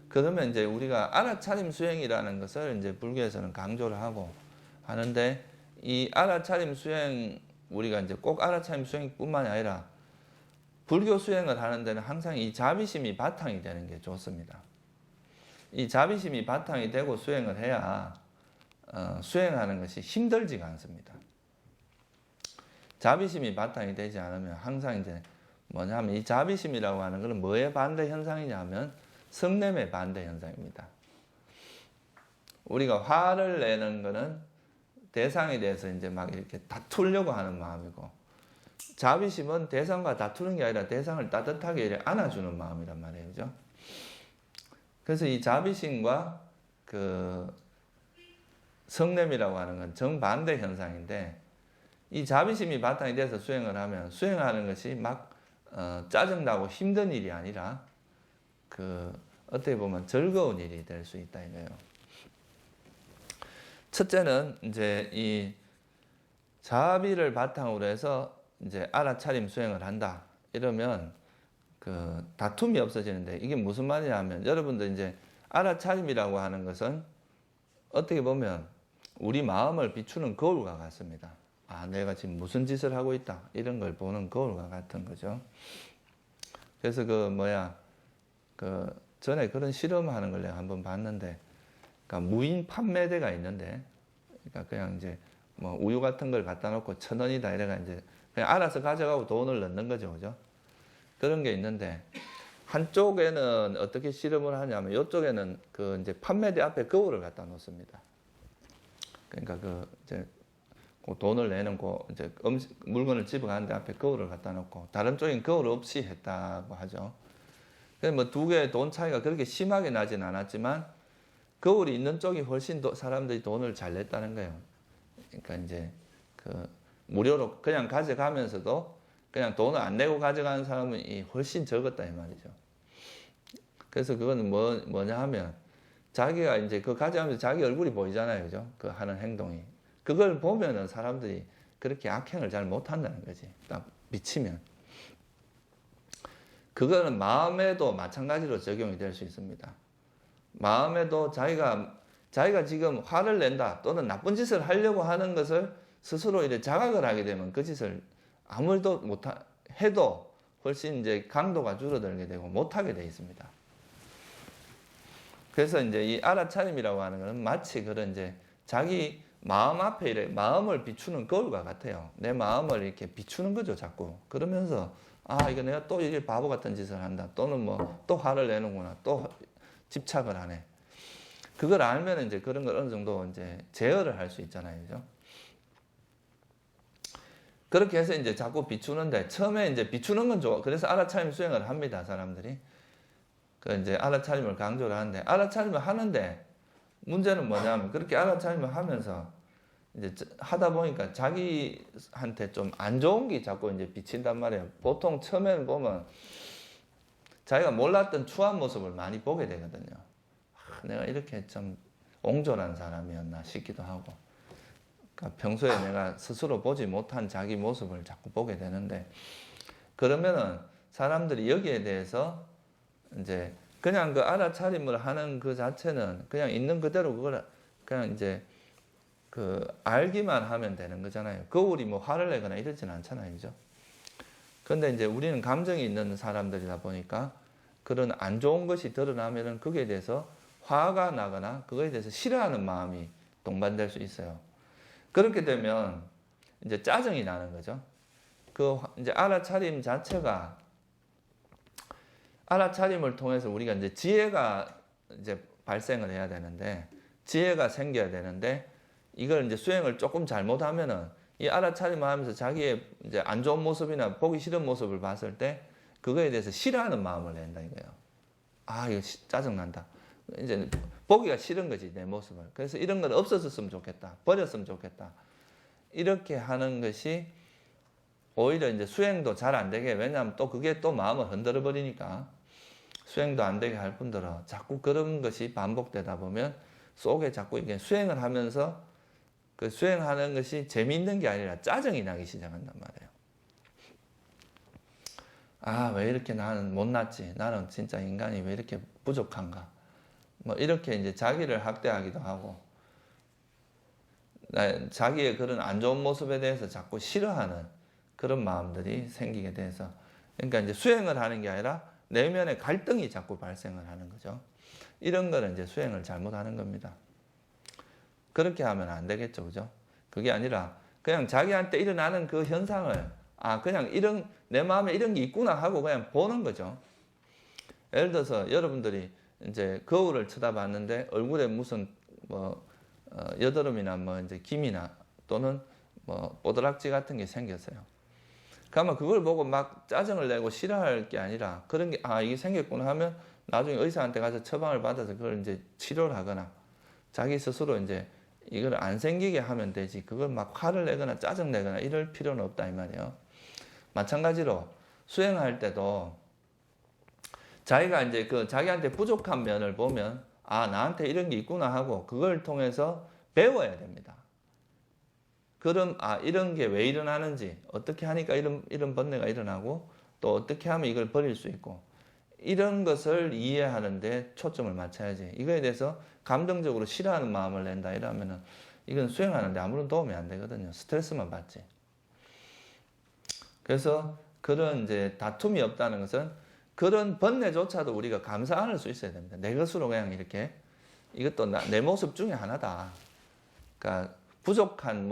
그러면 이제 우리가 알아차림 수행이라는 것을 이제 불교에서는 강조를 하고 하는데, 이 알아차림 수행, 우리가 이제 꼭 알아차림 수행뿐만이 아니라 불교 수행을 하는 데는 항상 이 자비심이 바탕이 되는 게 좋습니다. 이 자비심이 바탕이 되고 수행을 해야 수행하는 것이 힘들지가 않습니다. 자비심이 바탕이 되지 않으면 항상 이제 뭐냐면, 이 자비심이라고 하는 것은 뭐의 반대 현상이냐면 성냄의 반대 현상입니다. 우리가 화를 내는 것은 대상에 대해서 이제 막 이렇게 다투려고 하는 마음이고, 자비심은 대상과 다투는 게 아니라 대상을 따뜻하게 이렇게 안아주는 마음이란 말이에요. 그죠? 그래서 이 자비심과 그 성냄이라고 하는 건 정반대 현상인데, 이 자비심이 바탕이 돼서 수행을 하면 수행하는 것이 막 짜증나고 힘든 일이 아니라 어떻게 보면 즐거운 일이 될 수 있다 이거예요. 첫째는 이제 이 자비를 바탕으로 해서 이제 알아차림 수행을 한다. 이러면 그 다툼이 없어지는데, 이게 무슨 말이냐면, 여러분들 이제 알아차림이라고 하는 것은 어떻게 보면 우리 마음을 비추는 거울과 같습니다. 아, 내가 지금 무슨 짓을 하고 있다, 이런 걸 보는 거울과 같은 거죠. 그래서 전에 그런 실험하는 걸 내가 한번 봤는데, 그러니까 무인 판매대가 있는데, 그러니까 그냥 이제 뭐 우유 같은 걸 갖다 놓고 1,000원이다 이래가 이제 그냥 알아서 가져가고 돈을 넣는 거죠, 그죠? 그런 게 있는데, 한쪽에는 어떻게 실험을 하냐면, 이쪽에는 그 이제 판매대 앞에 거울을 갖다 놓습니다. 그러니까 이제 돈을 내는 이제 물건을 집어가는데 앞에 거울을 갖다 놓고, 다른 쪽엔 거울 없이 했다고 하죠. 그래서 뭐 두 개의 돈 차이가 그렇게 심하게 나진 않았지만, 거울이 있는 쪽이 훨씬 사람들이 돈을 잘 냈다는 거예요. 그러니까 이제 무료로 그냥 가져가면서도 그냥 돈을 안 내고 가져가는 사람은 훨씬 적었다 이 말이죠. 그래서 그거는 뭐냐 하면, 자기가 이제 가져가면서 자기 얼굴이 보이잖아요, 그죠? 그 하는 행동이. 그걸 보면은 사람들이 그렇게 악행을 잘 못한다는 거지. 딱 미치면. 그거는 마음에도 마찬가지로 적용이 될 수 있습니다. 마음에도 자기가 지금 화를 낸다 또는 나쁜 짓을 하려고 하는 것을 스스로 이제 자각을 하게 되면 그 짓을 아무도 해도 훨씬 이제 강도가 줄어들게 되고 못하게 되어 있습니다. 그래서 이제 이 알아차림이라고 하는 것은 마치 그런 이제 자기 마음 앞에 마음을 비추는 거울과 같아요. 내 마음을 이렇게 비추는 거죠, 자꾸. 그러면서 이거 내가 또 이게 바보 같은 짓을 한다. 또는 뭐 또 화를 내는구나. 또 집착을 하네. 그걸 알면 이제 그런 걸 어느 정도 이제 제어를 할 수 있잖아요, 그죠? 그렇게 해서 이제 자꾸 비추는데, 처음에 이제 비추는 건 좋아. 그래서 알아차림 수행을 합니다, 사람들이. 이제 알아차림을 강조를 하는데, 알아차림을 하는데 문제는 뭐냐면, 그렇게 알아차림을 하면서 이제 하다 보니까 자기한테 좀 안 좋은 게 자꾸 이제 비친단 말이에요. 보통 처음에는 보면 자기가 몰랐던 추한 모습을 많이 보게 되거든요. 내가 이렇게 좀 옹졸한 사람이었나 싶기도 하고, 그러니까 평소에 내가 스스로 보지 못한 자기 모습을 자꾸 보게 되는데, 그러면은 사람들이 여기에 대해서 이제 그냥 그 알아차림을 하는 그 자체는 그냥 있는 그대로 그걸 그냥 이제 알기만 하면 되는 거잖아요. 거울이 뭐 화를 내거나 이러진 않잖아요, 그죠? 근데 이제 우리는 감정이 있는 사람들이다 보니까 그런 안 좋은 것이 드러나면은 거기에 대해서 화가 나거나 그거에 대해서 싫어하는 마음이 동반될 수 있어요. 그렇게 되면 이제 짜증이 나는 거죠. 이제 알아차림 자체가, 알아차림을 통해서 우리가 이제 지혜가 이제 발생을 해야 되는데, 지혜가 생겨야 되는데, 이걸 이제 수행을 조금 잘못하면은 이 알아차림을 하면서 자기의 이제 안 좋은 모습이나 보기 싫은 모습을 봤을 때 그거에 대해서 싫어하는 마음을 낸다 이거예요. 이거 짜증난다. 이제 보기가 싫은 거지, 내 모습을. 그래서 이런 건 없어졌으면 좋겠다. 버렸으면 좋겠다. 이렇게 하는 것이 오히려 이제 수행도 잘 안 되게, 왜냐하면 또 그게 또 마음을 흔들어 버리니까 수행도 안 되게 할 뿐더러 자꾸 그런 것이 반복되다 보면 속에 자꾸 이게 수행을 하면서 그 수행하는 것이 재미있는 게 아니라 짜증이 나기 시작한단 말이에요. 왜 이렇게 나는 못났지? 나는 진짜 인간이 왜 이렇게 부족한가? 뭐 이렇게 이제 자기를 학대하기도 하고 자기의 그런 안 좋은 모습에 대해서 자꾸 싫어하는 그런 마음들이 생기게 돼서 그러니까 이제 수행을 하는 게 아니라 내면의 갈등이 자꾸 발생을 하는 거죠. 이런 거는 이제 수행을 잘못하는 겁니다. 그렇게 하면 안 되겠죠, 그죠? 그게 아니라 그냥 자기한테 일어나는 그 현상을 그냥 이런 내 마음에 이런 게 있구나 하고 그냥 보는 거죠. 예를 들어서 여러분들이 이제 거울을 쳐다봤는데 얼굴에 무슨 뭐 여드름이나 뭐 이제 김이나 또는 뭐 뽀드락지 같은 게 생겼어요. 그러면 그걸 보고 막 짜증을 내고 싫어할 게 아니라 그런 게 이게 생겼구나 하면 나중에 의사한테 가서 처방을 받아서 그걸 이제 치료를 하거나 자기 스스로 이제 이걸 안 생기게 하면 되지 그걸 막 화를 내거나 짜증 내거나 이럴 필요는 없다 이 말이에요. 마찬가지로 수행할 때도 자기가 이제 그 자기한테 부족한 면을 보면 나한테 이런 게 있구나 하고 그걸 통해서 배워야 됩니다. 그럼 이런 게 왜 일어나는지 어떻게 하니까 이런 번뇌가 일어나고 또 어떻게 하면 이걸 버릴 수 있고 이런 것을 이해하는데 초점을 맞춰야지. 이거에 대해서 감정적으로 싫어하는 마음을 낸다 이러면은 이건 수행하는데 아무런 도움이 안 되거든요. 스트레스만 받지. 그래서 그런 이제 다툼이 없다는 것은 그런 번뇌조차도 우리가 감사 안을 수 있어야 됩니다. 내 것으로 그냥 이렇게 이것도 내 모습 중에 하나다. 그러니까 부족한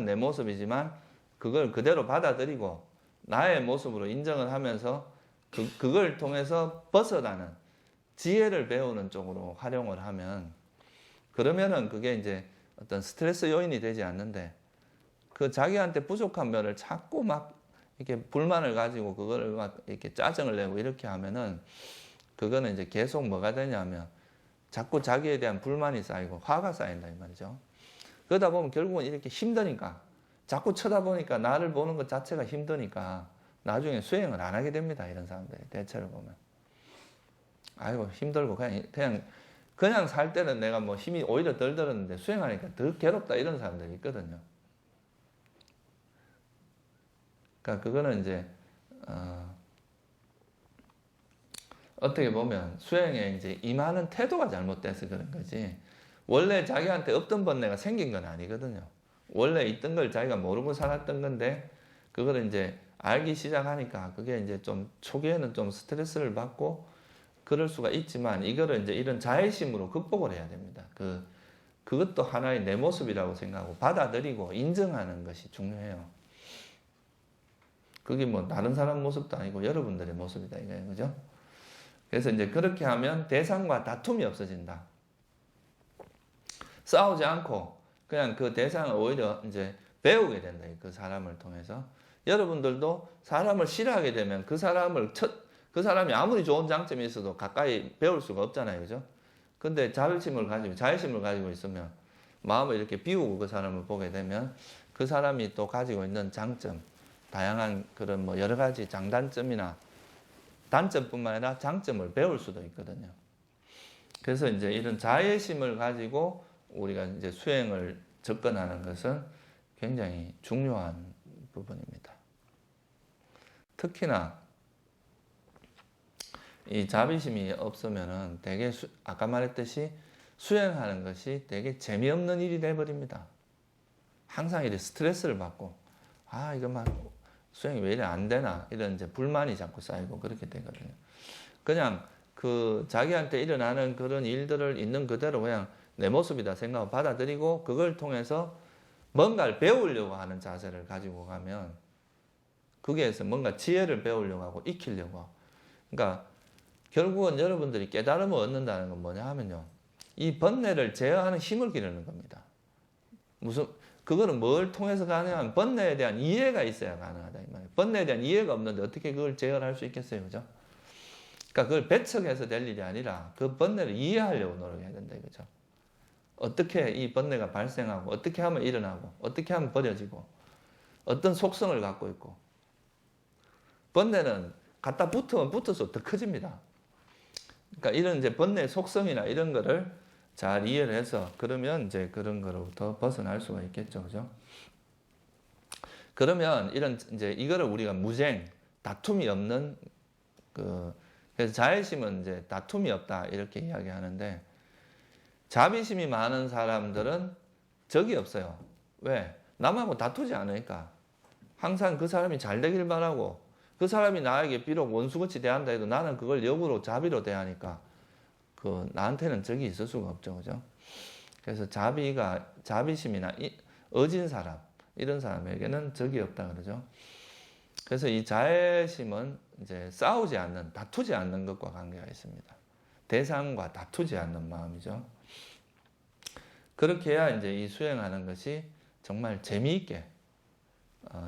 내 모습이지만 그걸 그대로 받아들이고 나의 모습으로 인정을 하면서 그걸 통해서 벗어나는 지혜를 배우는 쪽으로 활용을 하면 그러면은 그게 이제 어떤 스트레스 요인이 되지 않는데 그 자기한테 부족한 면을 자꾸 막 이렇게 불만을 가지고 그거를 막 이렇게 짜증을 내고 이렇게 하면은 그거는 이제 계속 뭐가 되냐면 자꾸 자기에 대한 불만이 쌓이고 화가 쌓인다 이 말이죠. 그러다 보면 결국은 이렇게 힘드니까 자꾸 쳐다보니까 나를 보는 것 자체가 힘드니까 나중에 수행을 안 하게 됩니다. 이런 사람들이 대체로 보면 아이고 힘들고 그냥 살 때는 내가 뭐 힘이 오히려 덜 들었는데 수행하니까 더 괴롭다 이런 사람들이 있거든요. 그러니까 그거는 이제 어떻게 보면 수행에 이제 임하는 태도가 잘못돼서 그런 거지. 원래 자기한테 없던 번뇌가 생긴 건 아니거든요. 원래 있던 걸 자기가 모르고 살았던 건데 그걸 이제 알기 시작하니까 그게 이제 좀 초기에는 좀 스트레스를 받고 그럴 수가 있지만 이거를 이제 이런 자애심으로 극복을 해야 됩니다. 그것도 하나의 내 모습이라고 생각하고 받아들이고 인정하는 것이 중요해요. 그게 뭐 다른 사람 모습도 아니고 여러분들의 모습이다 이거예요. 그죠? 그래서 이제 그렇게 하면 대상과 다툼이 없어진다. 싸우지 않고 그냥 그 대상을 오히려 이제 배우게 된다. 그 사람을 통해서. 여러분들도 사람을 싫어하게 되면 그 사람이 아무리 좋은 장점이 있어도 가까이 배울 수가 없잖아요. 그죠? 근데 자의심을 가지고 있으면 마음을 이렇게 비우고 그 사람을 보게 되면 그 사람이 또 가지고 있는 장점, 다양한 그런 뭐 여러 가지 장단점이나 단점뿐만 아니라 장점을 배울 수도 있거든요. 그래서 이제 이런 자애심을 가지고 우리가 이제 수행을 접근하는 것은 굉장히 중요한 부분입니다. 특히나 이 자비심이 없으면은 되게 아까 말했듯이 수행하는 것이 되게 재미없는 일이 돼버립니다. 항상 이렇게 스트레스를 받고 이거 막 수행이 왜 이래 안 되나 이런 이제 불만이 자꾸 쌓이고 그렇게 되거든요. 그냥 그 자기한테 일어나는 그런 일들을 있는 그대로 그냥 내 모습이다 생각하고 받아들이고 그걸 통해서 뭔가를 배우려고 하는 자세를 가지고 가면 거기에서 뭔가 지혜를 배우려고 하고 익히려고 하고 그러니까 결국은 여러분들이 깨달음을 얻는다는 건 뭐냐 하면요. 이 번뇌를 제어하는 힘을 기르는 겁니다. 그거는 뭘 통해서 가능하면 번뇌에 대한 이해가 있어야 가능하다 이 말이에요. 번뇌에 대한 이해가 없는데 어떻게 그걸 제어할 수 있겠어요, 그죠? 그러니까 그걸 배척해서 될 일이 아니라 그 번뇌를 이해하려고 노력해야 된다 이거죠. 어떻게 이 번뇌가 발생하고 어떻게 하면 일어나고 어떻게 하면 버려지고 어떤 속성을 갖고 있고 번뇌는 갖다 붙으면 붙어서 더 커집니다. 그러니까 이런 이제 번뇌의 속성이나 이런 거를 잘 이해를 해서 그러면 이제 그런 거로부터 벗어날 수가 있겠죠. 그죠? 그러면 이런 이제 이거를 우리가 무쟁, 다툼이 없는 그 그래서 자애심은 이제 다툼이 없다 이렇게 이야기하는데 자비심이 많은 사람들은 적이 없어요. 왜? 남하고 다투지 않으니까. 항상 그 사람이 잘 되길 바라고 그 사람이 나에게 비록 원수같이 대한다 해도 나는 그걸 역으로 자비로 대하니까 그 나한테는 적이 있을 수가 없죠. 그죠? 그래서 자비심이나 어진 사람 이런 사람에게는 적이 없다 그러죠. 그래서 이 자애심은 이제 싸우지 않는, 다투지 않는 것과 관계가 있습니다. 대상과 다투지 않는 마음이죠. 그렇게 해야 이제 이 수행하는 것이 정말 재미있게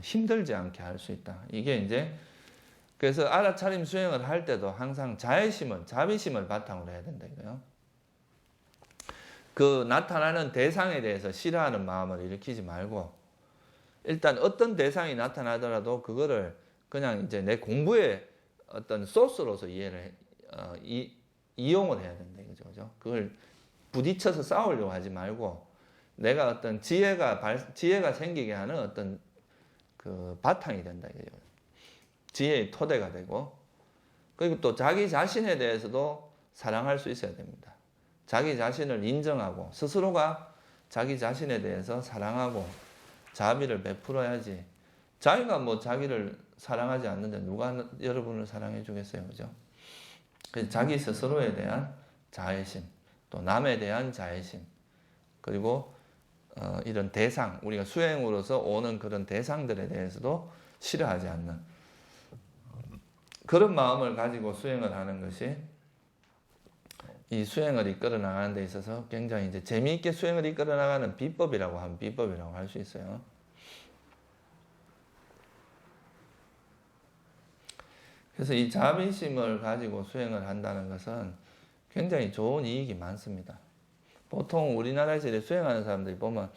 힘들지 않게 할 수 있다. 이게 이제 그래서 알아차림 수행을 할 때도 항상 자애심을, 자비심을 바탕으로 해야 된다 이거요. 그 나타나는 대상에 대해서 싫어하는 마음을 일으키지 말고 일단 어떤 대상이 나타나더라도 그거를 그냥 이제 내 공부의 어떤 소스로서 이용을 해야 된다 이거죠. 그죠? 그걸 부딪혀서 싸우려고 하지 말고 내가 어떤 지혜가 생기게 하는 어떤 그 바탕이 된다 이거죠. 지혜의 토대가 되고 그리고 또 자기 자신에 대해서도 사랑할 수 있어야 됩니다. 자기 자신을 인정하고 스스로가 자기 자신에 대해서 사랑하고 자비를 베풀어야지. 자기가 뭐 자기를 사랑하지 않는데 누가 여러분을 사랑해 주겠어요, 그죠? 그래서 자기 스스로에 대한 자애심, 또 남에 대한 자애심, 그리고 이런 대상, 우리가 수행으로서 오는 그런 대상들에 대해서도 싫어하지 않는 그런 마음을 가지고 수행을 하는 것이 이 수행을 이끌어 나가는 데 있어서 굉장히 이제 재미있게 수행을 이끌어 나가는 비법이라고 할 수 있어요. 그래서 이 자비심을 가지고 수행을 한다는 것은 굉장히 좋은 이익이 많습니다. 보통 우리나라에서 이렇게 수행하는 사람들이 보면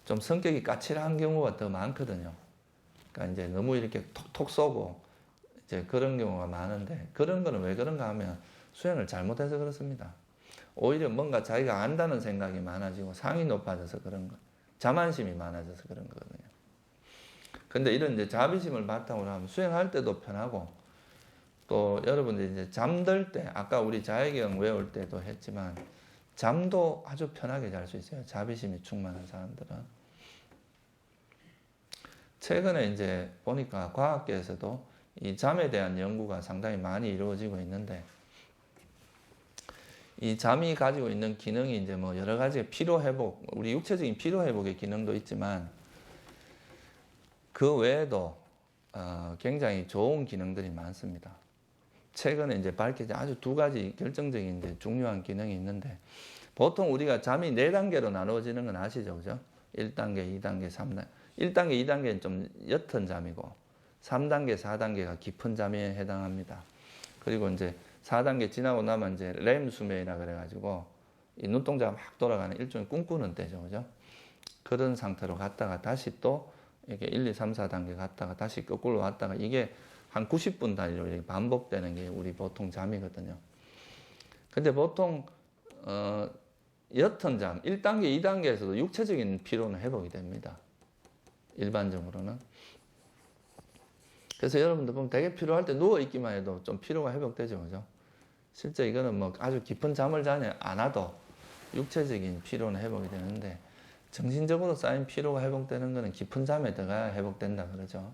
좀 성격이 까칠한 경우가 더 많거든요. 그러니까 이제 너무 이렇게 톡톡 쏘고 이제 그런 경우가 많은데 그런 거는 왜 그런가 하면 수행을 잘못해서 그렇습니다. 오히려 뭔가 자기가 안다는 생각이 많아지고 상이 높아져서 그런 거, 자만심이 많아져서 그런 거거든요. 근데 이런 이제 자비심을 바탕으로 하면 수행할 때도 편하고 또 여러분들이 이제 잠들 때 아까 우리 자애경 외울 때도 했지만 잠도 아주 편하게 잘 수 있어요. 자비심이 충만한 사람들은. 최근에 이제 보니까 과학계에서도 이 잠에 대한 연구가 상당히 많이 이루어지고 있는데 이 잠이 가지고 있는 기능이 이제 뭐 여러 가지 피로 회복, 우리 육체적인 피로 회복의 기능도 있지만 그 외에도 굉장히 좋은 기능들이 많습니다. 최근에 이제 밝혀진 아주 두 가지 결정적인 이제 중요한 기능이 있는데 보통 우리가 잠이 4단계로 나누어지는 건 아시죠? 그죠? 1단계, 2단계, 3단계. 1단계, 2단계는 좀 옅은 잠이고 3단계, 4단계가 깊은 잠에 해당합니다. 그리고 이제 4단계 지나고 나면 이제 렘 수면이라 그래가지고 이 눈동자가 막 돌아가는 일종의 꿈꾸는 때죠. 그죠? 그런 상태로 갔다가 다시 또 이렇게 1, 2, 3, 4단계 갔다가 다시 거꾸로 왔다가 이게 한 90분 단위로 이렇게 반복되는 게 우리 보통 잠이거든요. 근데 보통 옅은 잠, 1단계, 2단계에서도 육체적인 피로는 회복이 됩니다. 일반적으로는. 그래서 여러분들 보면 되게 피로할 때 누워있기만 해도 좀 피로가 회복되죠. 그죠? 실제 이거는 뭐 아주 깊은 잠을 안 와도 육체적인 피로는 회복이 되는데 정신적으로 쌓인 피로가 회복되는 거는 깊은 잠에 들어가야 회복된다 그러죠.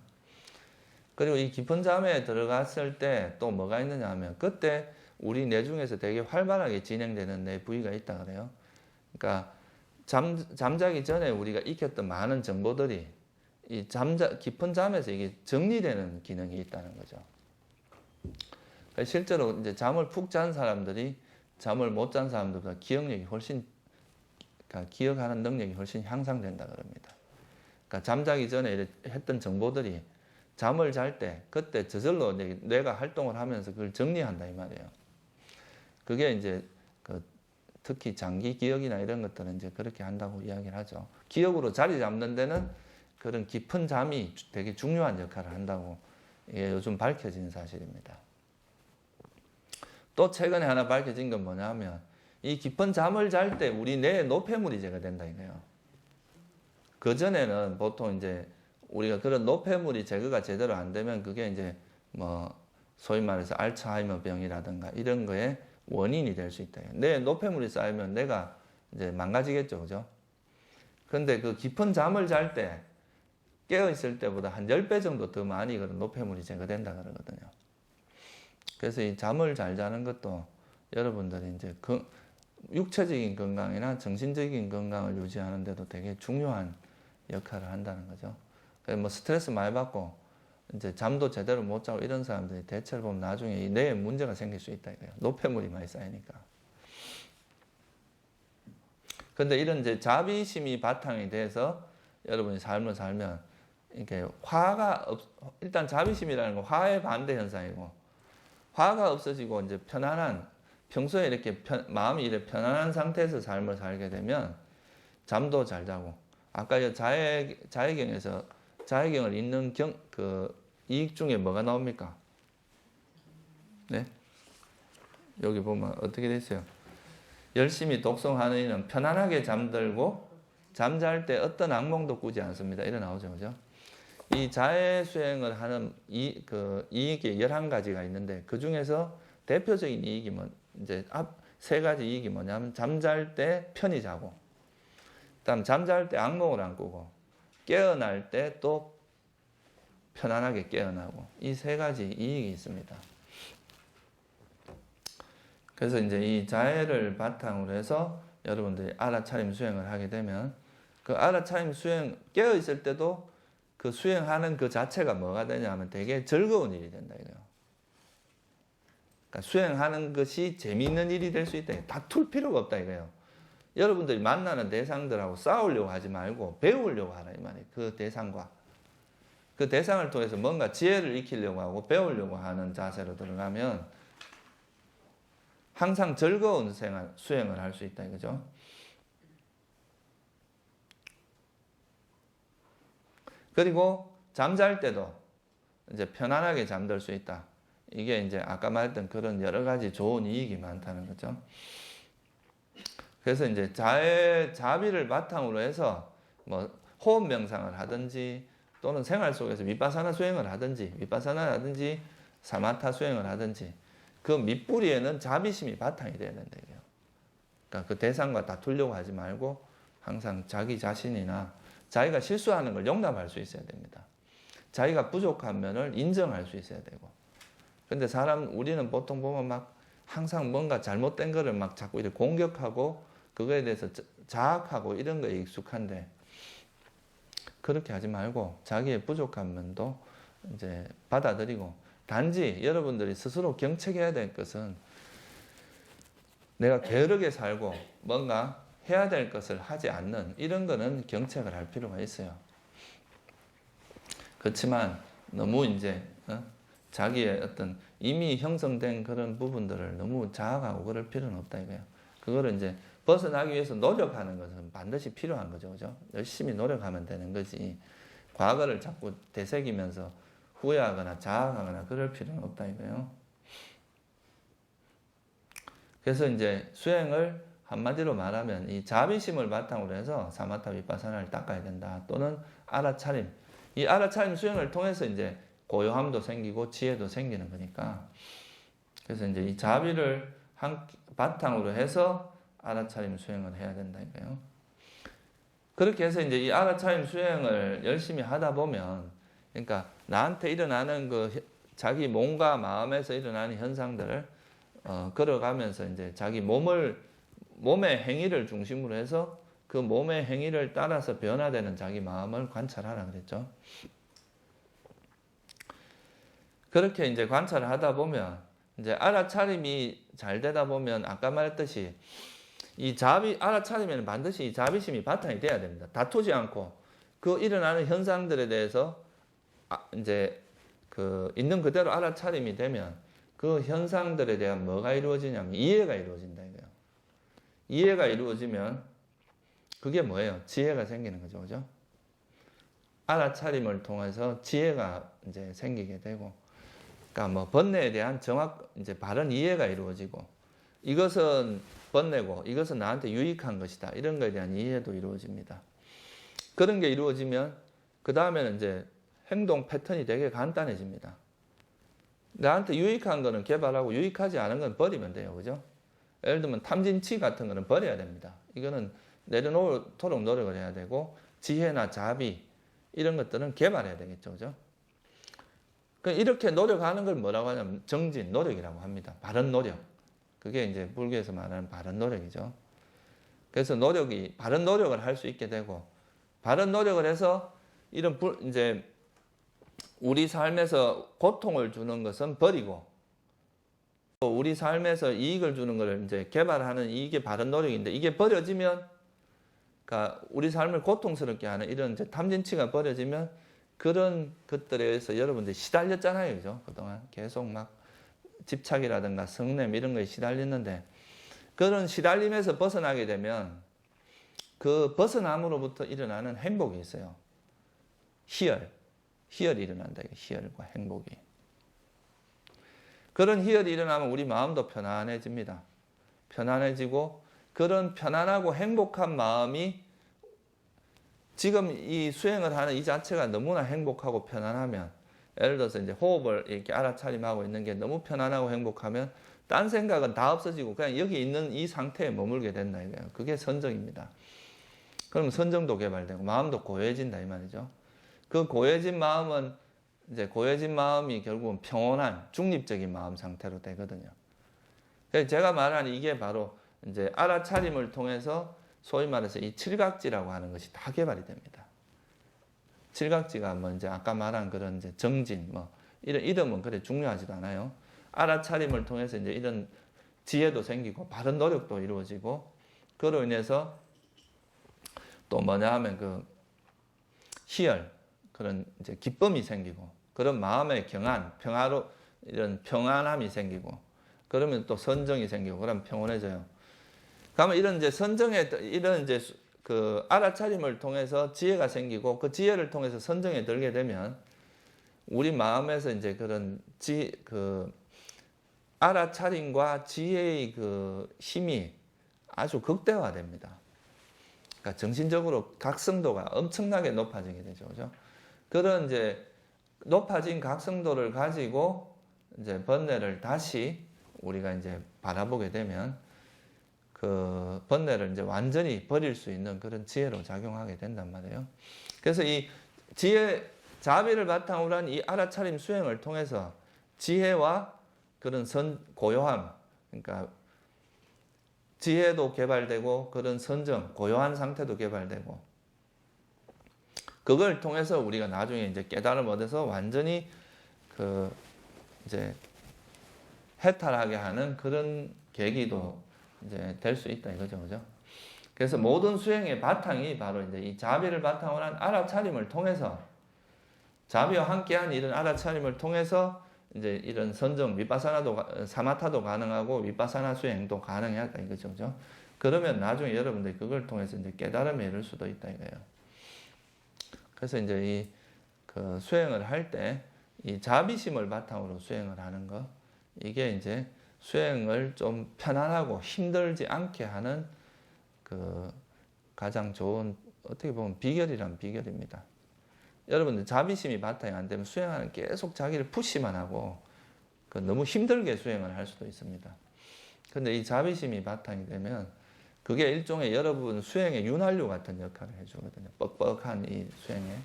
그리고 이 깊은 잠에 들어갔을 때 또 뭐가 있느냐 하면 그때 우리 뇌 중에서 되게 활발하게 진행되는 뇌 부위가 있다 그래요. 그러니까 잠자기 전에 우리가 익혔던 많은 정보들이 이 깊은 잠에서 이게 정리되는 기능이 있다는 거죠. 실제로 이제 잠을 푹 잔 사람들이 잠을 못 잔 사람들보다 기억력이 훨씬, 그러니까 기억하는 능력이 훨씬 향상된다 그럽니다. 그러니까 잠자기 전에 했던 정보들이 잠을 잘 때 그때 저절로 뇌가 활동을 하면서 그걸 정리한다 이 말이에요. 그게 이제 특히 장기 기억이나 이런 것들은 이제 그렇게 한다고 이야기를 하죠. 기억으로 자리 잡는 데는 그런 깊은 잠이 되게 중요한 역할을 한다고 이게 요즘 밝혀진 사실입니다. 또 최근에 하나 밝혀진 건 뭐냐면 이 깊은 잠을 잘 때 우리 뇌에 노폐물이 제거된다 이거예요. 그전에는 보통 이제 우리가 그런 노폐물이 제거가 제대로 안 되면 그게 이제 뭐 소위 말해서 알츠하이머 병이라든가 이런 거에 원인이 될 수 있다. 내 노폐물이 쌓이면 내가 이제 망가지겠죠, 그죠? 근데 그 깊은 잠을 잘 때 깨어 있을 때보다 한 10배 정도 더 많이 그런 노폐물이 제거된다 그러거든요. 그래서 이 잠을 잘 자는 것도 여러분들이 이제 육체적인 건강이나 정신적인 건강을 유지하는 데도 되게 중요한 역할을 한다는 거죠. 그래서 뭐 스트레스 많이 받고 이제 잠도 제대로 못 자고 이런 사람들이 대체로 보면 나중에 이 뇌에 문제가 생길 수 있다 이거예요. 노폐물이 많이 쌓이니까. 근데 이런 이제 자비심이 바탕이 돼서 여러분이 삶을 살면 이렇게 일단 자비심이라는 건 화의 반대 현상이고, 화가 없어지고 이제 편안한, 평소에 이렇게 마음이 이렇게 편안한 상태에서 삶을 살게 되면 잠도 잘 자고, 아까 자해경에서 자해경을 읽는 이익 중에 뭐가 나옵니까? 네? 여기 보면 어떻게 돼 있어요? 열심히 독송하는 이는 편안하게 잠들고 잠잘 때 어떤 악몽도 꾸지 않습니다. 이래 나오죠, 그죠? 이 자해 수행을 하는 이익이 11가지가 있는데 그 중에서 대표적인 이익이 이제 앞 3가지 이익이 뭐냐면 잠잘 때 편히 자고, 그다음 잠잘 때 악몽을 안 꾸고, 깨어날 때 또 편안하게 깨어나고, 이 3가지 이익이 있습니다. 그래서 이제 이 자해를 바탕으로 해서 여러분들이 알아차림 수행을 하게 되면 그 알아차림 수행, 깨어 있을 때도 그 수행하는 그 자체가 뭐가 되냐면 되게 즐거운 일이 된다 이거예요. 그러니까 수행하는 것이 재미있는 일이 될 수 있다. 다툴 필요가 없다 이거예요. 여러분들이 만나는 대상들하고 싸우려고 하지 말고 배우려고 하라 이 말이에요. 그 대상과. 그 대상을 통해서 뭔가 지혜를 익히려고 하고 배우려고 하는 자세로 들어가면 항상 즐거운 수행을 할 수 있다 이거죠. 그리고 잠잘 때도 이제 편안하게 잠들 수 있다. 이게 이제 아까 말했던 그런 여러 가지 좋은 이익이 많다는 거죠. 그래서 이제 자비를 바탕으로 해서 뭐 호흡 명상을 하든지 또는 생활 속에서 비파사나 수행을 하든지 사마타 수행을 하든지 그 밑뿌리에는 자비심이 바탕이 돼야 된다 이거예요. 그러니까 그 대상과 다투려고 하지 말고 항상 자기 자신이나 자기가 실수하는 걸 용납할 수 있어야 됩니다. 자기가 부족한 면을 인정할 수 있어야 되고. 근데 우리는 보통 보면 막 항상 뭔가 잘못된 거를 막 자꾸 이렇게 공격하고 그거에 대해서 자학하고 이런 거에 익숙한데 그렇게 하지 말고 자기의 부족한 면도 이제 받아들이고, 단지 여러분들이 스스로 경책해야 될 것은 내가 게으르게 살고 뭔가 해야 될 것을 하지 않는 이런 거는 경책을 할 필요가 있어요. 그렇지만 너무 이제 자기의 어떤 이미 형성된 그런 부분들을 너무 자학하고 그럴 필요는 없다 이거예요. 그거를 이제 벗어나기 위해서 노력하는 것은 반드시 필요한 거죠, 그죠? 열심히 노력하면 되는 거지. 과거를 자꾸 되새기면서 후회하거나 자학하거나 그럴 필요는 없다 이거예요. 그래서 이제 수행을 한마디로 말하면 이 자비심을 바탕으로 해서 사마타 비파사나를 닦아야 된다. 또는 알아차림. 이 알아차림 수행을 통해서 이제 고요함도 생기고 지혜도 생기는 거니까. 그래서 이제 이 자비를 바탕으로 해서 알아차림 수행을 해야 된다 이거예요. 그렇게 해서 이제 이 알아차림 수행을 열심히 하다 보면, 그러니까 나한테 일어나는 자기 몸과 마음에서 일어나는 현상들을 걸어가면서 이제 자기 몸의 행위를 중심으로 해서 그 몸의 행위를 따라서 변화되는 자기 마음을 관찰하라 그랬죠. 그렇게 이제 관찰을 하다 보면 이제 알아차림이 잘 되다 보면 아까 말했듯이 이 알아차림에는 반드시 이 자비심이 바탕이 돼야 됩니다. 다투지 않고 그 일어나는 현상들에 대해서 이제 있는 그대로 알아차림이 되면 그 현상들에 대한 뭐가 이루어지냐면 이해가 이루어진다 이거예요. 이해가 이루어지면 그게 뭐예요? 지혜가 생기는 거죠, 그죠? 알아차림을 통해서 지혜가 이제 생기게 되고, 그러니까 뭐 번뇌에 대한 이제 바른 이해가 이루어지고, 이것은 번뇌고 이것은 나한테 유익한 것이다. 이런 거에 대한 이해도 이루어집니다. 그런 게 이루어지면 그 다음에는 이제 행동 패턴이 되게 간단해집니다. 나한테 유익한 거는 개발하고 유익하지 않은 건 버리면 돼요. 그죠? 예를 들면 탐진치 같은 거는 버려야 됩니다. 이거는 내려놓도록 노력을 해야 되고, 지혜나 자비 이런 것들은 개발해야 되겠죠. 그죠? 이렇게 노력하는 걸 뭐라고 하냐면 정진, 노력이라고 합니다. 바른 노력. 그게 이제 불교에서 말하는 바른 노력이죠. 그래서 바른 노력을 할 수 있게 되고, 바른 노력을 해서 이제 우리 삶에서 고통을 주는 것은 버리고, 또 우리 삶에서 이익을 주는 것을 이제 개발하는 이게 바른 노력인데, 이게 버려지면, 그러니까 우리 삶을 고통스럽게 하는 이런 이제 탐진치가 버려지면 그런 것들에 의해서 여러분들이 시달렸잖아요. 그죠? 그동안 계속 막 집착이라든가 성냄 이런 거에 시달렸는데, 그런 시달림에서 벗어나게 되면 그 벗어남으로부터 일어나는 행복이 있어요. 희열이 일어난다. 희열과 행복이. 그런 희열이 일어나면 우리 마음도 편안해집니다. 편안해지고, 그런 편안하고 행복한 마음이 지금 이 수행을 하는 이 자체가 너무나 행복하고 편안하면, 예를 들어서 이제 호흡을 이렇게 알아차림하고 있는 게 너무 편안하고 행복하면 딴 생각은 다 없어지고 그냥 여기 있는 이 상태에 머물게 된다 이거예요. 그게 선정입니다. 그러면 선정도 개발되고 마음도 고요해진다 이 말이죠. 그 고요해진 마음은 이제 고요해진 마음이 결국은 평온한 중립적인 마음 상태로 되거든요. 그래서 제가 말하는 이게 바로 이제 알아차림을 통해서 소위 말해서 이 칠각지라고 하는 것이 다 개발이 됩니다. 칠각지가 뭐 이제 아까 말한 그런 이제 정진 뭐 이런 이름은 그래 중요하지도 않아요. 알아차림을 통해서 이제 이런 지혜도 생기고 바른 노력도 이루어지고, 그로 인해서 또 뭐냐 하면 그 희열, 그런 이제 기쁨이 생기고, 그런 마음의 이런 평안함이 생기고, 그러면 또 선정이 생기고, 그러면 평온해져요. 그러면 이런 이제 이런 이제 그 알아차림을 통해서 지혜가 생기고, 그 지혜를 통해서 선정에 들게 되면 우리 마음에서 이제 그런 알아차림과 지혜의 그 힘이 아주 극대화됩니다. 그러니까 정신적으로 각성도가 엄청나게 높아지게 되죠. 그죠? 그런 이제 높아진 각성도를 가지고 이제 번뇌를 다시 우리가 이제 바라보게 되면 그 번뇌를 이제 완전히 버릴 수 있는 그런 지혜로 작용하게 된단 말이에요. 그래서 이 자비를 바탕으로 한 이 알아차림 수행을 통해서 지혜와 그런 고요함, 그러니까 지혜도 개발되고 그런 선정, 고요한 상태도 개발되고, 그걸 통해서 우리가 나중에 이제 깨달음을 얻어서 완전히 그 이제 해탈하게 하는 그런 계기도 이제 될 수 있다 이거죠, 그죠? 그래서 모든 수행의 바탕이 바로 이제 이 자비를 바탕으로 한 알아차림을 통해서, 자비와 함께한 이런 알아차림을 통해서 이제 이런 선정, 사마타도 가능하고 위파사나 수행도 가능하다 이거죠, 그죠? 그러면 나중에 여러분들이 그걸 통해서 이제 깨달음에 이를 수도 있다 이거예요. 그래서 이제 이 그 수행을 할 때 이 자비심을 바탕으로 수행을 하는 거, 이게 이제 수행을 좀 편안하고 힘들지 않게 하는 그 가장 좋은, 어떻게 보면 비결이란 비결입니다. 여러분들 자비심이 바탕이 안 되면 수행하는 계속 자기를 푸시만 하고 너무 힘들게 수행을 할 수도 있습니다. 근데 이 자비심이 바탕이 되면 그게 일종의 여러분 수행의 윤활유 같은 역할을 해주거든요. 뻑뻑한 이 수행에.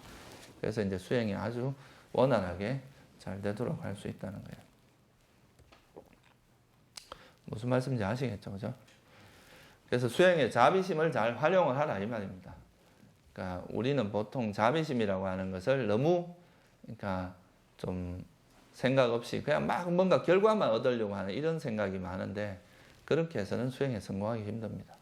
그래서 이제 수행이 아주 원활하게 잘 되도록 할 수 있다는 거예요. 무슨 말씀인지 아시겠죠? 그죠? 그래서 수행의 자비심을 잘 활용을 하라 이 말입니다. 그러니까 우리는 보통 자비심이라고 하는 것을 너무 그러니까 좀 생각 없이 그냥 막 뭔가 결과만 얻으려고 하는 이런 생각이 많은데, 그렇게 해서는 수행에 성공하기 힘듭니다.